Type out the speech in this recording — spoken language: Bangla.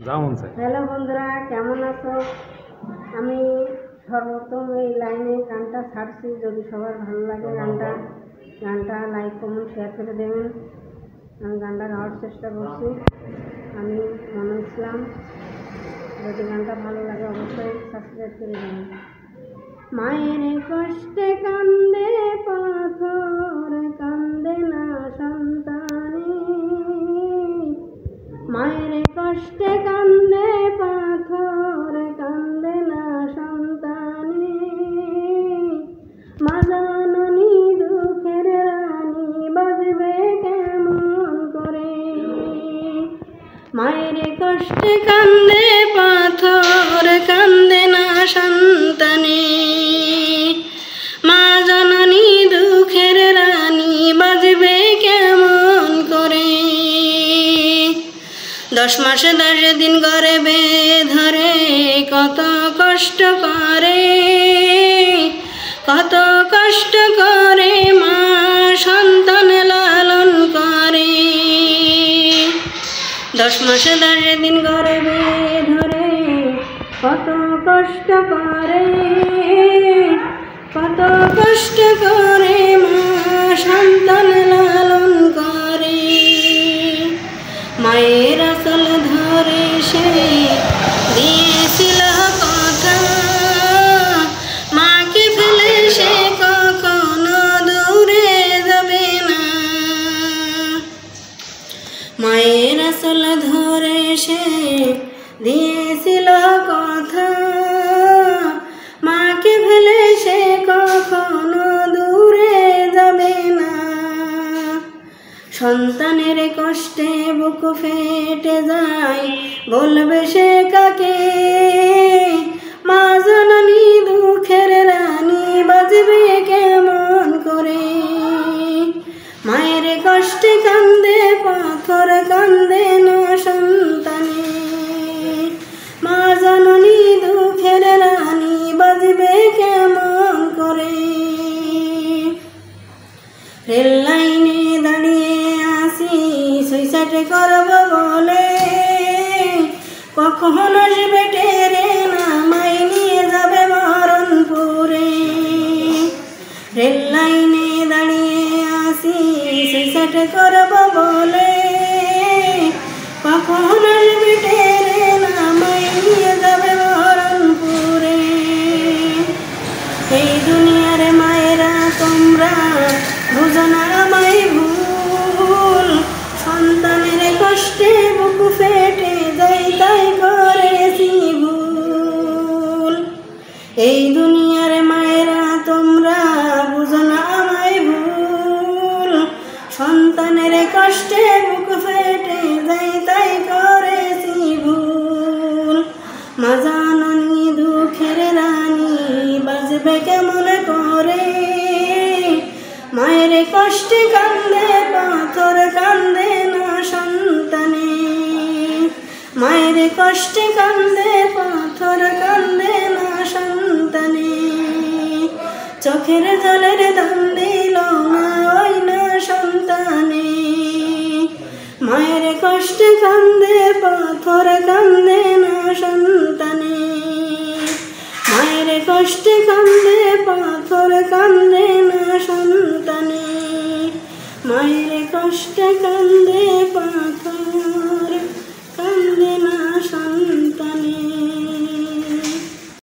হ্যালো বন্ধুরা, কেমন আছো? আমি সর্বপ্রথম এই লাইনে গানটা ছাড়ছি। যদি সবার ভালো লাগে গানটা লাইক কমেন্ট শেয়ার করে দেবেন। আমি গানটা গাওয়ার চেষ্টা করছি। আমি মনে ইসলাম। যদি গানটা ভালো লাগে অবশ্যই সাবস্ক্রাইব করে দেবেন। মায়ের কষ্টে কান্দে পাথর, কান্দে না সন্তানে। মায়ের কষ্টে কান্দে পাথর, কান্দে না সন্তানে। মা জননী দুঃখের রানী, বাজবে কেমন করে? মায়ের কষ্টে কান্দে পাথর, কান্দে না সন্তানে। মা জননী দুঃখের রানী, বাজবে কেমন করে? 10 মাস 10 দিন গর্ভে ধরে কত কষ্ট করে, কত কষ্ট করে মা সন্তান লালন করে। 10 মাস 10 দিন গর্ভে ধরে কত কষ্ট করে, কত কষ্ট করে মা সন্তান লালন করে। মায়ের আঁচল ধরে সে দিয়েছিল কথা, মাকে ফেলে সে কখনো দূরে যাবে না। মায়ের আঁচল ধরে সে দিয়েছিল কথা, মাকে ফেলে সে কখনো দূরে যাবে না। সন্তানের কষ্টে বুক ফেটে যায়, বলবে সে কাকে? মা জননী দুঃখের রানী, বাজবে কেমন করে? মায়ের কষ্টে কান্দে পাথর, কান্দে না সন্তানে। মা জননী দুঃখের রানী, বাজবে কেমন করে? রেল লাইনে দাঁড়িয়ে আসি সুইসাইড করব বলে, কখন আসবে টেরে নামাই নিয়ে যাবে মরণপুরে। রেল লাইনে দাঁড়িয়ে আসি সুইসাইড করব বলে, কখন আসবে টেরে নামাই নিয়ে যাবে মরণপুরে। এই দুনিয়ার মায়েরা তোমরা বুঝো না আমায় ভুল, সন্তানের কষ্টে বুক ফেটে যায় তাই করেছি ভুল। এই দুনিয়ার মায়েরা তোমরা বুঝো না আমায় ভুল, সন্তানের কষ্টে বুক ফেটে যায় তাই করেছি ভুল। মা জননী দুঃখের রানী, বাজবে কেমন করে? মায়ের কষ্টে কান্দে পাথর, কান্দে না সন্তানে। মায়ের কষ্টে কান্দে পাথর, কান্দে না সন্তানে। চোখের জলের দাম দিল না ওই না সন্তানে। মায়ের কষ্টে কান্দে পাথর, কান্দে না সন্তানে। মায়ের কষ্টে কান্দে পাথর, কান্দে না সন্তানে। মায়ের কষ্টে কান্দে পাথর।